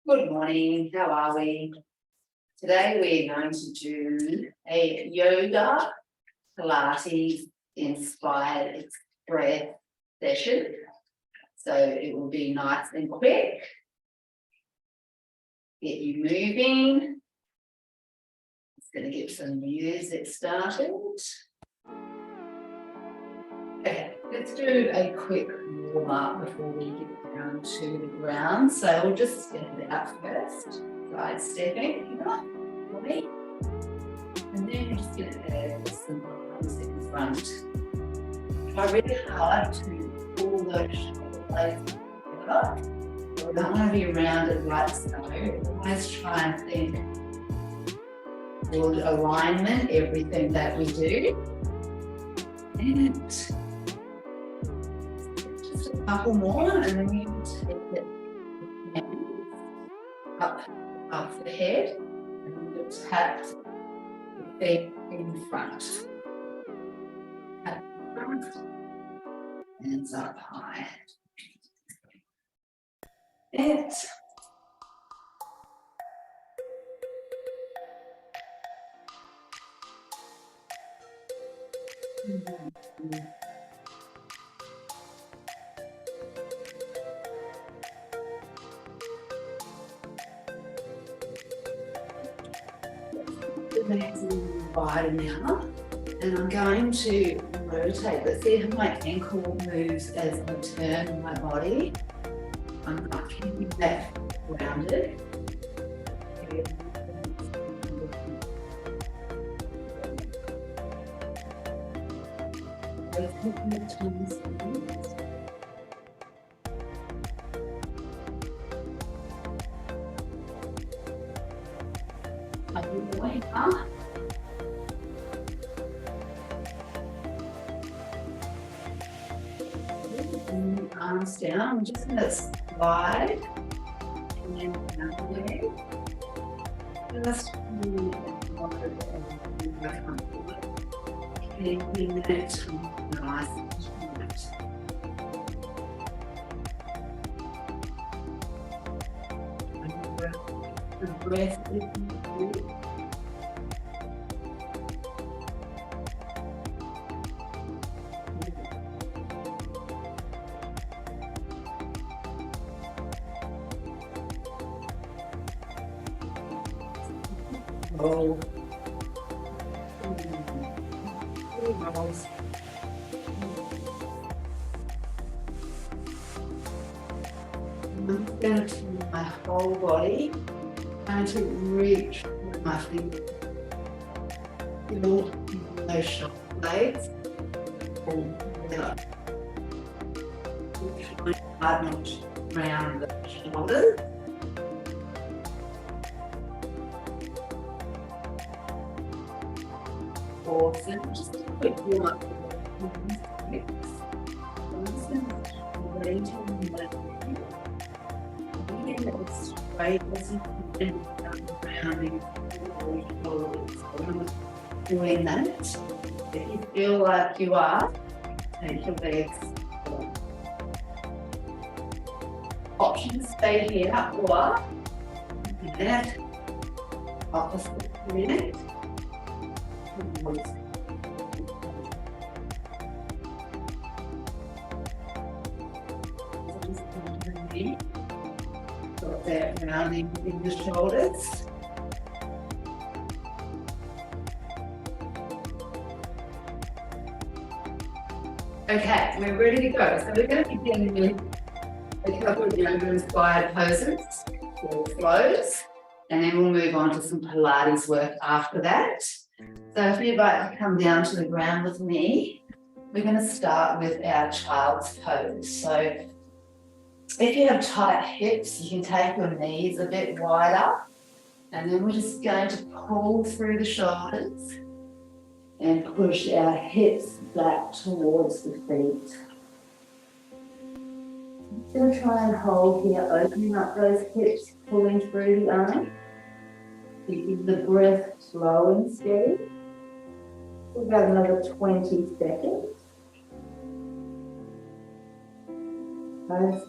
Good morning, how are we? Today we're going to do a yoga Pilates inspired breath session. So it will be nice and quick. Get you moving. Just going to get some music started. Okay, let's do a quick warm up before we get down to the ground. So we'll just stand out first, side stepping here, body. And then we're just going to add some arms in front. Try really hard to pull those shoulder blades together. We don't want to be rounded right so. Always try and think good alignment, everything that we do. And just a couple more, and then we take it up the head, and we'll tap the feet in front. Tap in front, hands up high. And the legs a little wider now, and I'm going to rotate, but see how my ankle moves as I turn my body. I'm not keeping that grounded. Up the way up. And arms down. I'm just going to slide and then down the leg. Just keeping that nice and tight. The breath is good. Roll. Rolls. I'm going to turn my whole body. I'm going to reach with my fingers. Feel those shoulder blades. Pull together. Try hard not to round the shoulders. Awesome. Just a quick warm up. Straight as you can, rounding doing that. If you feel like you are, take your legs. Options stay here or that opposite minute. Got that rounding in the shoulders. Okay, we're ready to go. So we're going to begin with a couple of yoga-inspired poses or flows, and then we'll move on to some Pilates work after that. So if you'd like to come down to the ground with me, we're going to start with our child's pose. So if you have tight hips, you can take your knees a bit wider, and then we're just going to pull through the shoulders and push our hips back towards the feet. I'm going to try and hold here, opening up those hips, pulling through the arm. Keeping the breath slow and steady. We've got another 20 seconds. Press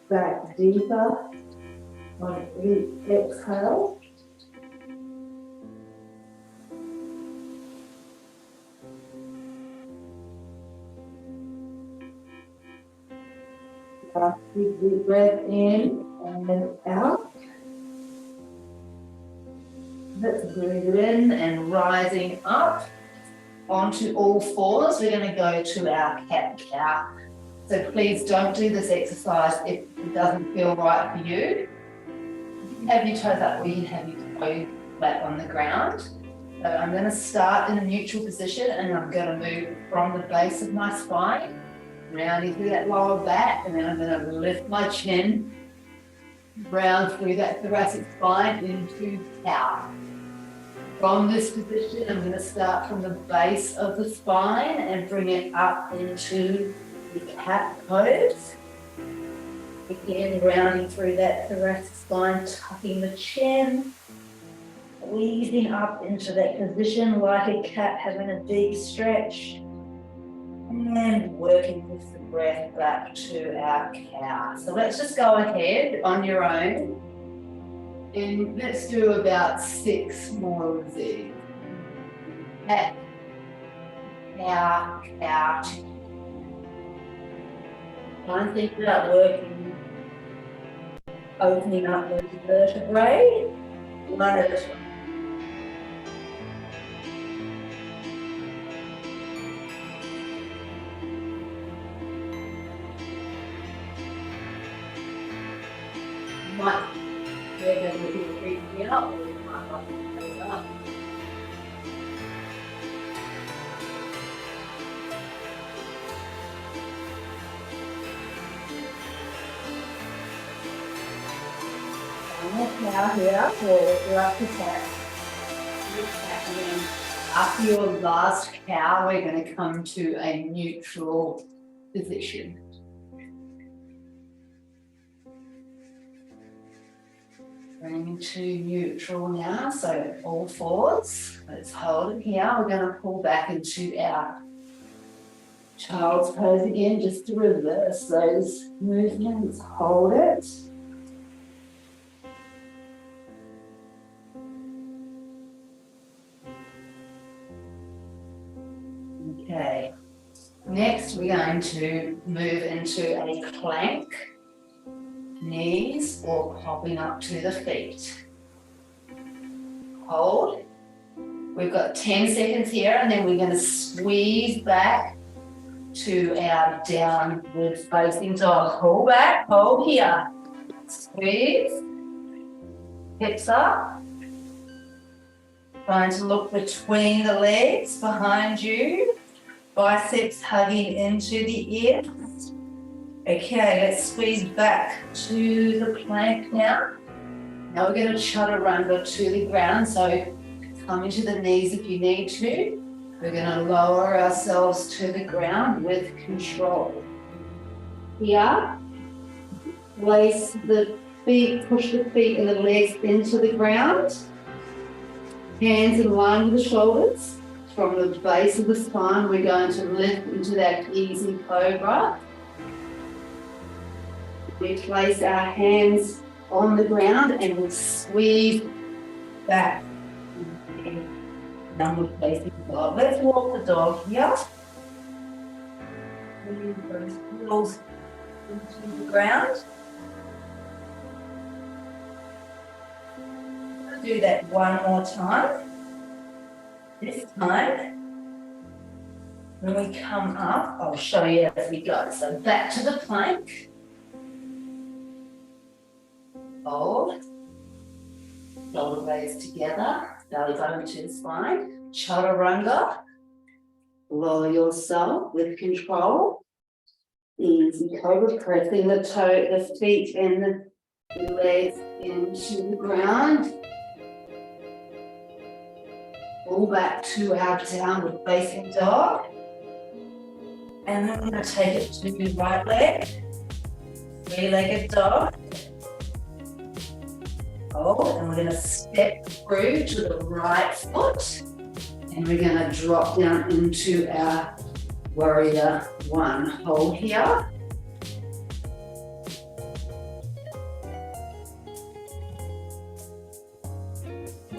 back deeper On each exhale. Deep breath in and out. Let's breathe in and rising up onto all fours. We're going to go to our cat-cow. So please don't do this exercise if it doesn't feel right for you. You can have your toes up or you can have your toes flat on the ground. So I'm going to start in a neutral position and I'm going to move from the base of my spine, rounding through that lower back, and then I'm going to lift my chin, round through that thoracic spine into cow. From this position, I'm going to start from the base of the spine and bring it up into the cat pose. Again, rounding through that thoracic spine, tucking the chin, squeezing up into that position like a cat, having a deep stretch, and working with the breath back to our cow. So let's just go ahead on your own. And let's do about 6 more of these. Cat, cow, cow. Try and think about working, opening up those vertebrae, one at a time. We're going to be breathing out, or we might not be up. Now here, we're up to cat. After your last cow, we're going to come to a neutral position. Bring into neutral now, so all fours. Let's hold it here. We're going to pull back into our child's pose again, just to reverse those movements. Hold it. Okay. Next, we're going to move into a plank. Knees or popping up to the feet. Hold. We've got 10 seconds here, and then we're going to squeeze back to our downward facing dog. Pull back, hold here. Squeeze. Hips up. Trying to look between the legs behind you. Biceps hugging into the ears. Okay, let's squeeze back to the plank now. Now we're going to chaturanga to the ground, so come into the knees if you need to. We're going to lower ourselves to the ground with control. Here, place the feet, push the feet and the legs into the ground. Hands in line with the shoulders. From the base of the spine, we're going to lift into that easy cobra. We place our hands on the ground and we squeeze back. Downward facing dog. Let's walk the dog here. Bring those heels into the ground. We'll do that one more time. This time, when we come up, I'll show you as we go. So back to the plank. Hold. Shoulder blades together. Belly button to the spine. Chaturanga. Lower yourself with control. Easy cobra, pressing the feet and the legs into the ground. Pull back to our downward facing dog. And then we're going to take it to the right leg. Three-legged dog. Hold, and we're going to step through to the right foot. And we're going to drop down into our warrior one. Hold here.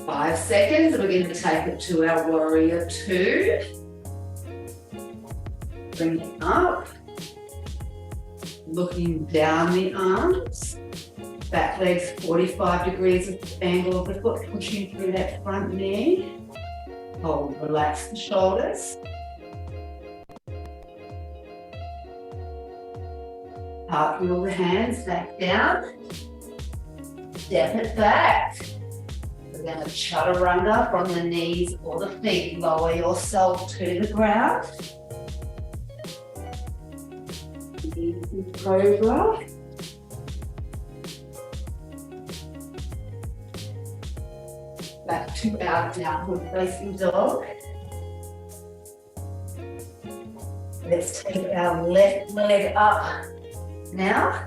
5 seconds, and we're going to take it to our warrior 2. Bring it up. Looking down the arms. Back legs 45 degrees of angle of the foot, pushing through that front knee. Hold, relax the shoulders. Cartwheel the hands back down. Step it back. We're going to chaturanga from the knees or the feet. Lower yourself to the ground. Easy cobra. Back to our downward facing dog. Let's take our left leg up now.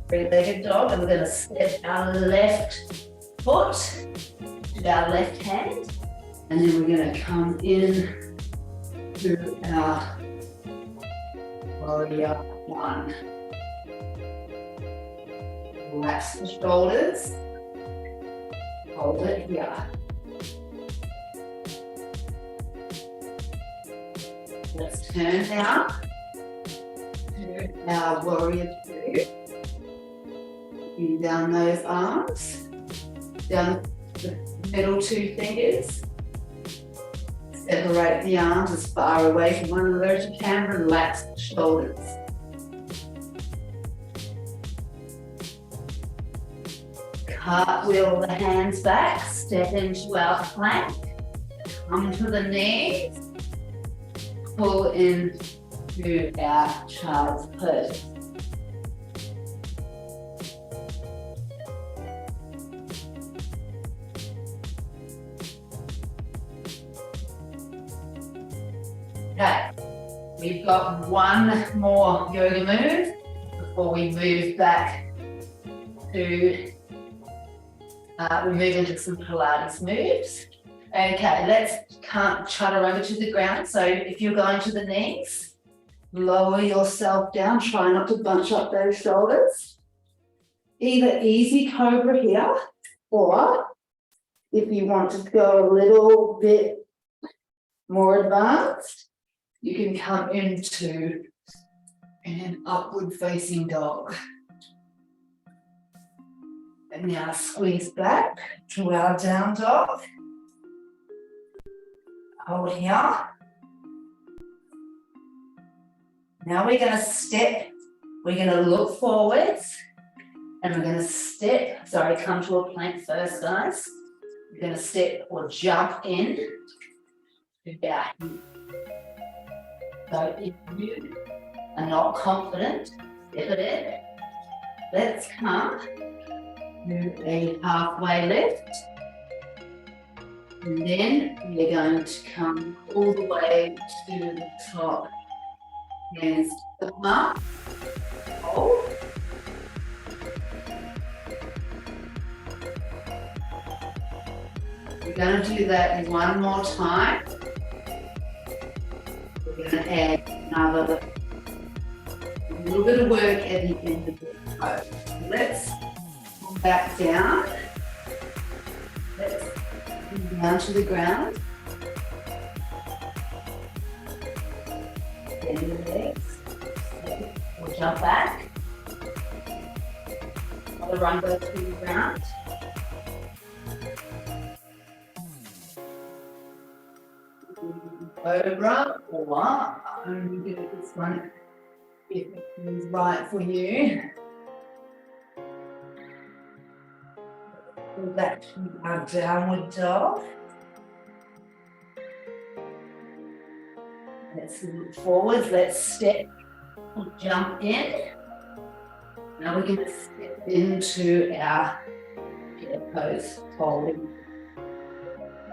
Three-legged dog, and we're going to step our left foot to our left hand, and then we're going to come in to our warrior 1. Relax the shoulders. Hold it here. Let's turn now to our warrior 2. Bring down those arms, down the middle 2 fingers. Separate the arms as far away from one another as you can. Relax the shoulders. Cartwheel the hands back, step into our plank, come to the knees, pull in to our child's pose. Okay, we've got one more yoga move before we move back to we move into some Pilates moves. Okay, let's chaturanga to the ground. So if you're going to the knees, lower yourself down. Try not to bunch up those shoulders. Either easy cobra here, or if you want to go a little bit more advanced, you can come into an upward facing dog. And now squeeze back to our down dog. Hold here. Now we're going to step, we're going to look forwards, and we're going to step, come to a plank first, guys. We're going to step or jump in to back. So if you are not confident, step it in. Let's come to a halfway lift. And then we're going to come all the way to the top. Hands up, hold. We're going to do that one more time. We're going to add another little bit of work at the end of the pose. Let's come back down. Let's come down to the ground. Bend the legs. We'll jump back. Another run go to the ground. Cobra, or I'm going to do this one if it is right for you. Go back to our downward dog. Let's move forward. Let's step or jump in. Now we're going to step into our chair pose, holding.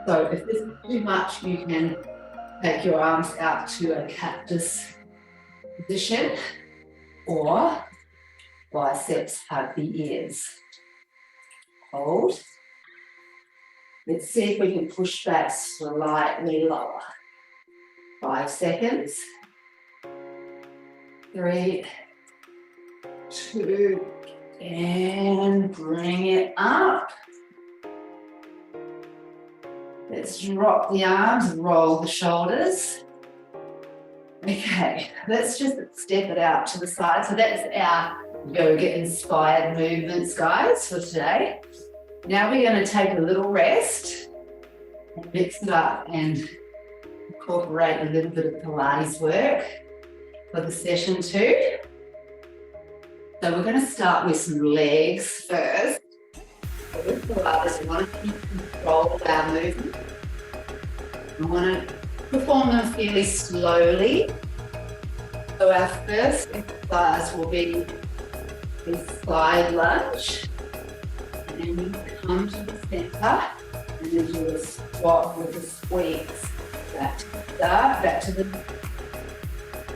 So if this is too much, you can take your arms out to a cactus position, or biceps hug the ears. Hold. Let's see if we can push back slightly lower. 5 seconds. 3, 2, and bring it up. Let's drop the arms and roll the shoulders. Okay, let's just step it out to the side. So that's our yoga-inspired movements, guys, for today. Now we're going to take a little rest and mix it up and incorporate a little bit of Pilates work for the session too. So we're going to start with some legs first. So with Pilates, we want to keep control of our movement. We want to perform them fairly slowly. So our first exercise will be a side lunge. And then we come to the center and then do a squat with a squeeze. Back to the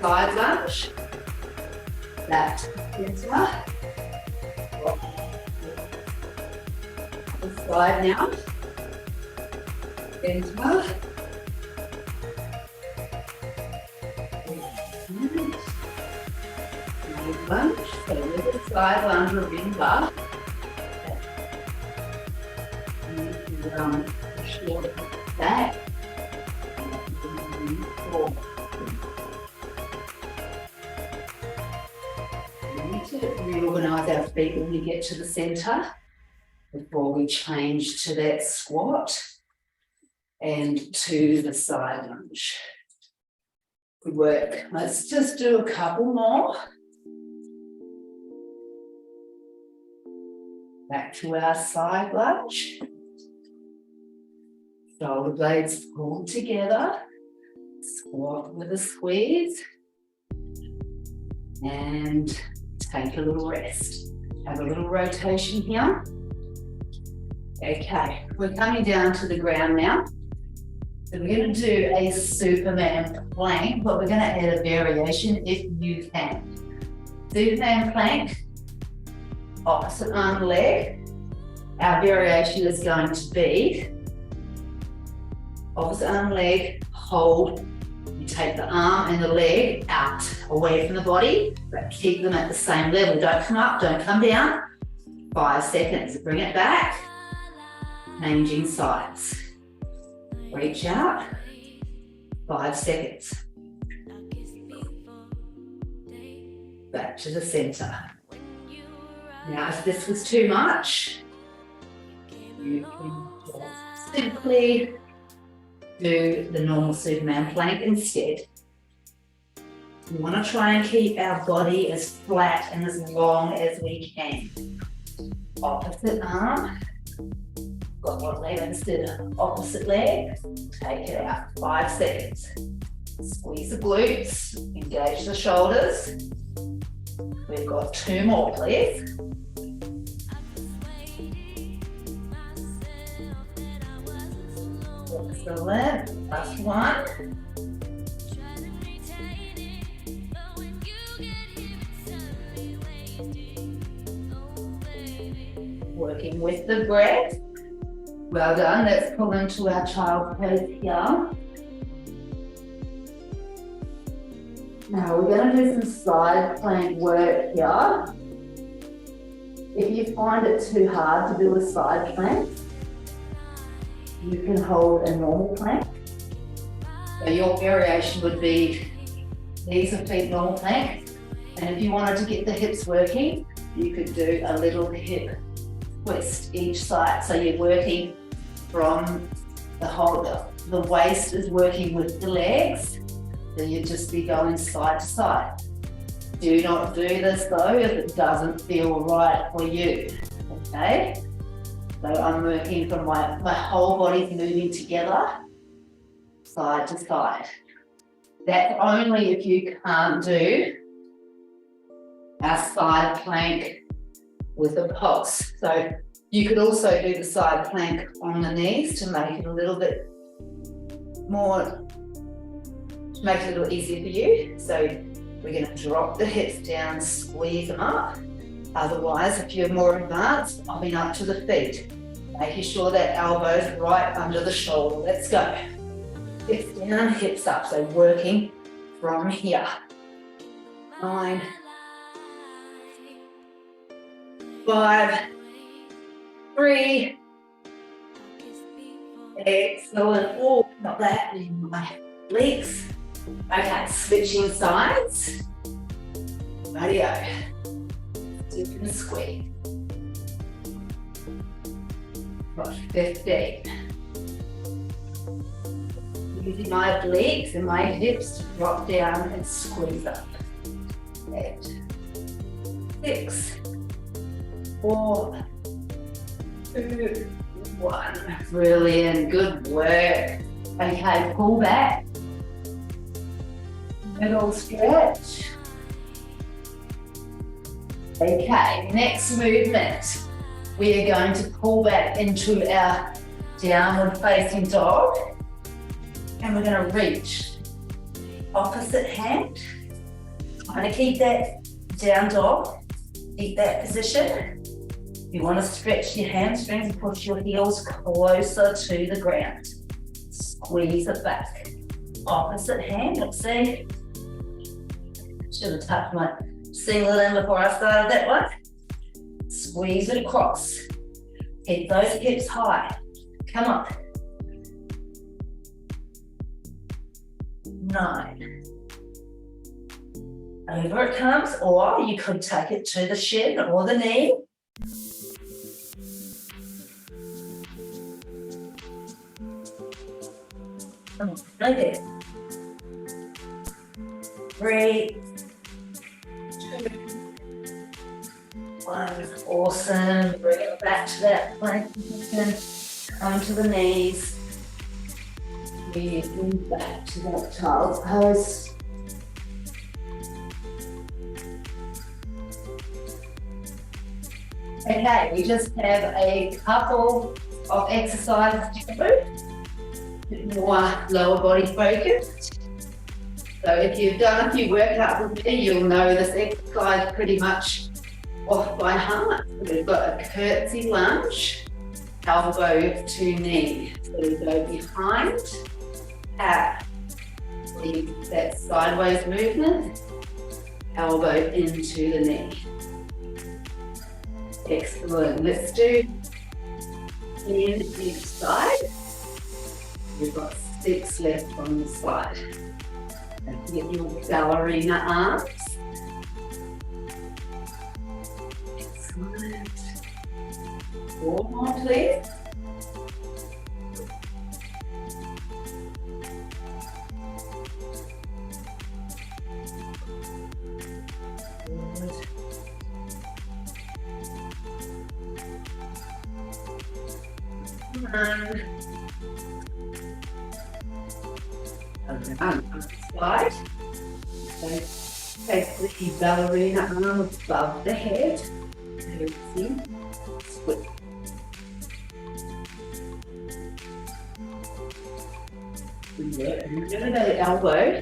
side lunge. Back to the center. The side now. Center. Lunge, so with the side lunge, remember, short back, we need to reorganise our feet when we get to the centre before we change to that squat and to the side lunge. Good work. Let's just do a couple more. Back to our side lunge. Shoulder blades pulled together. Squat with a squeeze. And take a little rest. Have a little rotation here. Okay, we're coming down to the ground now. So we're going to do a Superman plank, but we're going to add a variation if you can. Superman plank. Opposite arm leg. Our variation is going to be opposite arm leg, hold. You take the arm and the leg out, away from the body, but keep them at the same level. Don't come up, don't come down. 5 seconds. Bring it back. Changing sides. Reach out. 5 seconds. Back to the center. Now, if this was too much, you can just simply do the normal Superman plank instead. We want to try and keep our body as flat and as long as we can. Opposite arm. Got one leg instead of opposite leg. Take it out. 5 seconds. Squeeze the glutes. Engage the shoulders. We've got 2 more, please. Excellent. Last one. Working with the breath. Well done. Let's pull into our child pose here. Now we're going to do some side plank work here. If you find it too hard to do a side plank, you can hold a normal plank. So your variation would be knees and feet normal plank. And if you wanted to get the hips working, you could do a little hip twist each side. So you're working from the waist is working with the legs. Then you'd just be going side to side. Do not do this though if it doesn't feel right for you, okay? So I'm working from my whole body's moving together, side to side. That's only if you can't do our side plank with a pulse. So you could also do the side plank on the knees to make it a little bit more, to make it a little easier for you. So we're going to drop the hips down, squeeze them up. Otherwise, if you're more advanced, popping up to the feet, making sure that elbow's right under the shoulder. Let's go. Hips down, hips up. So working from here. 9, 5, 3, Excellent. Oh, got that in my legs. Okay, switching sides. Radio. Dip and squeeze. Got 15. Using my obliques and my hips to drop down and squeeze up. 8, 6, 4, 2, 1. Brilliant. Good work. Okay, pull back. Middle stretch. Okay, next movement. We are going to pull back into our downward facing dog. And we're going to reach. Opposite hand. Kind of keep that down dog. Keep that position. You want to stretch your hamstrings and push your heels closer to the ground. Squeeze it back. Opposite hand. Let's see. Should have tucked my singlet in before I started that one. Squeeze it across. Keep those hips high. Come on. 9. Over it comes, or you could take it to the shin or the knee. Come on, right there. 3, 2, 1. Awesome. Bring it back to that plank position. Come to the knees. Moving back to that child's pose. Okay, we just have a couple of exercises to do. Bit more lower body focused. So if you've done a few workouts with me, you'll know this exercise pretty much off by heart. We've got a curtsy lunge, elbow to knee. So we go behind, tap, leave that sideways movement, elbow into the knee. Excellent. Let's do 10 each side. We've got 6 left on the side. And get your ballerina arms. Excellent. 4 more, please. Slide. So take the ballerina arm above the head. Split. Remember the elbow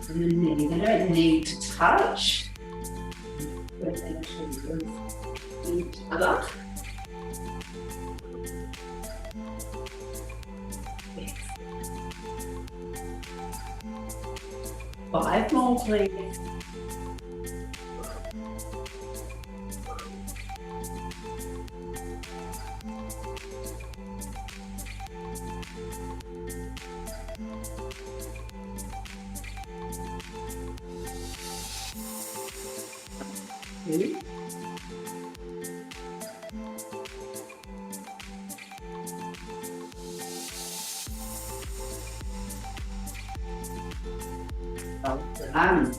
and the knee. They don't need to touch. Each other. 5 more, please. Two.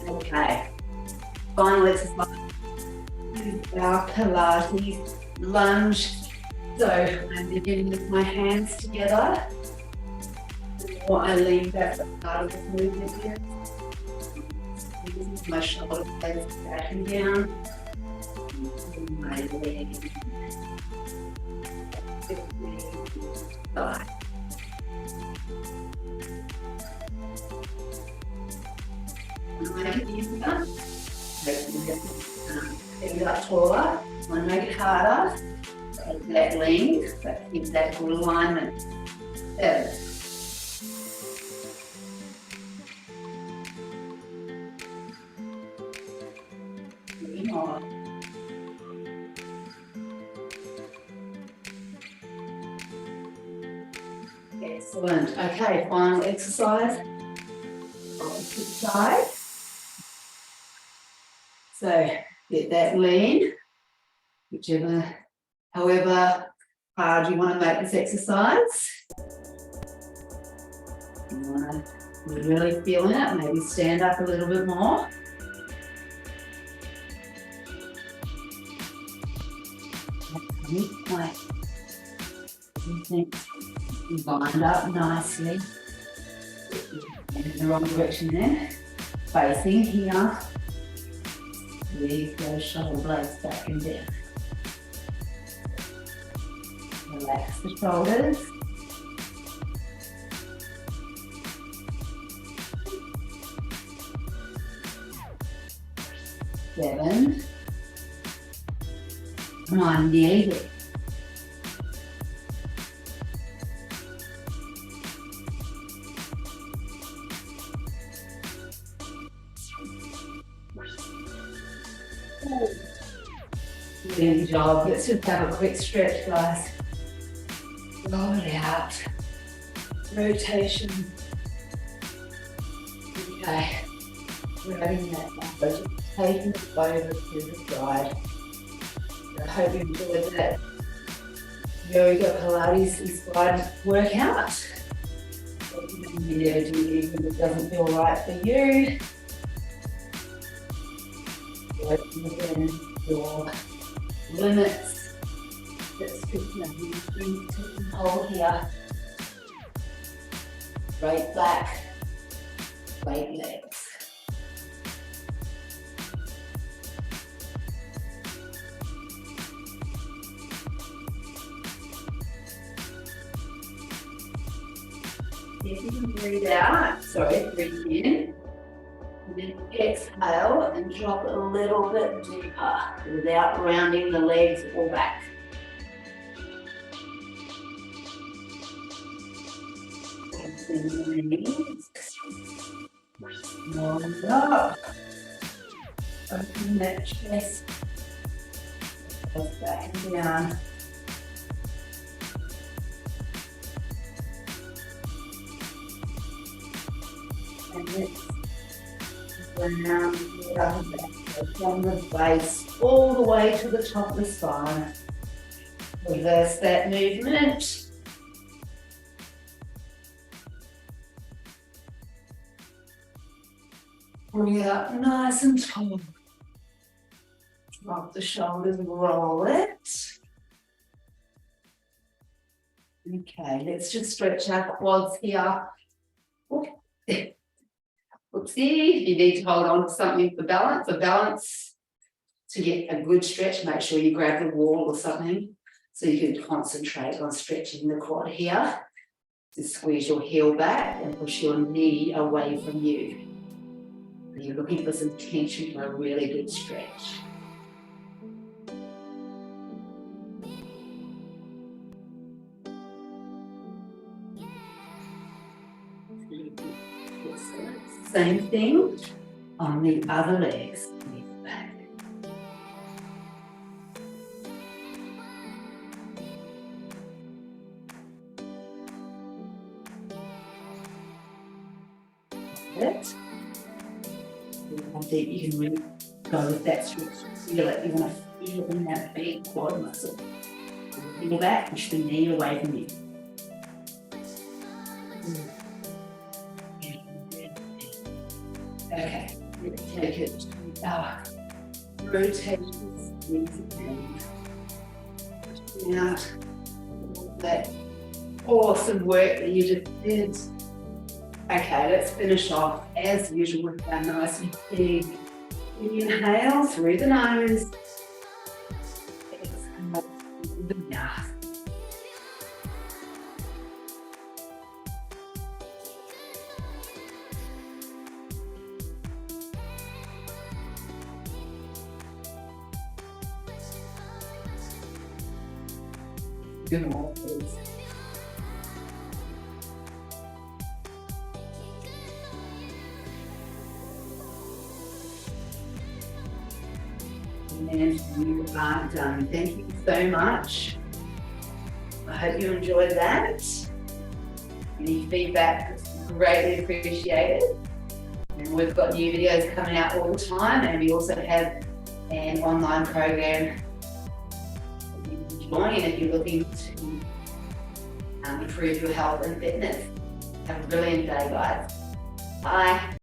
Okay. Final exercise is our Pilates lunge. So I'm beginning with my hands together. Before I lean back the part of the movement here. My shoulder blades back and down. My leg. Side. Make it easier. Make it up taller. Want to make it harder. Take that length, but keep that good alignment. 7. 3 more. 2. Excellent. Okay, final exercise. Opposite side. So get that lean, however hard you want to make this exercise. You want to really feeling it, maybe stand up a little bit more. Like, lined up nicely. In the wrong direction there. Facing here. Leave those shoulder blades back and down. Relax the shoulders. Seven. Come on, nearly there. Good job. Let's just have a quick stretch, guys. Roll it out. Rotation. Okay. Running that back, just taking it over to the side. I hope you enjoyed that yoga Pilates inspired workout. You never do even if it doesn't feel right for you. Working within your limits. Let's just hold here. Straight back, straight legs. If you can breathe out, breathe in. And then exhale and drop it a little bit deeper without rounding the legs or back. Bend the knees. Roll up. Open that chest. Back and down. And let's round from the base all the way to the top of the spine. Reverse that movement. Bring it up nice and tall. Drop the shoulders and roll it. Okay, let's just stretch our quads here. Oopsie, you need to hold on to something for balance. To get a good stretch, make sure you grab the wall or something so you can concentrate on stretching the quad here. Just squeeze your heel back and push your knee away from you. You're looking for some tension for a really good stretch. Same thing on the other legs. It. I think you can really go with that stretch. Feel it. You want to feel in that big quad muscle. Feel that, push the knee away from you. Okay, let's take it to our rotation knees again. Pushing out all that awesome work that you just did. Okay, let's finish off as usual with our nice big inhale through the nose. Exhale through the mouth. Good more, please. And you are done. Thank you so much. I hope you enjoyed that. Any feedback is greatly appreciated. And we've got new videos coming out all the time, and we also have an online program that you can join if you're looking to improve your health and fitness. Have a brilliant day, guys. Bye.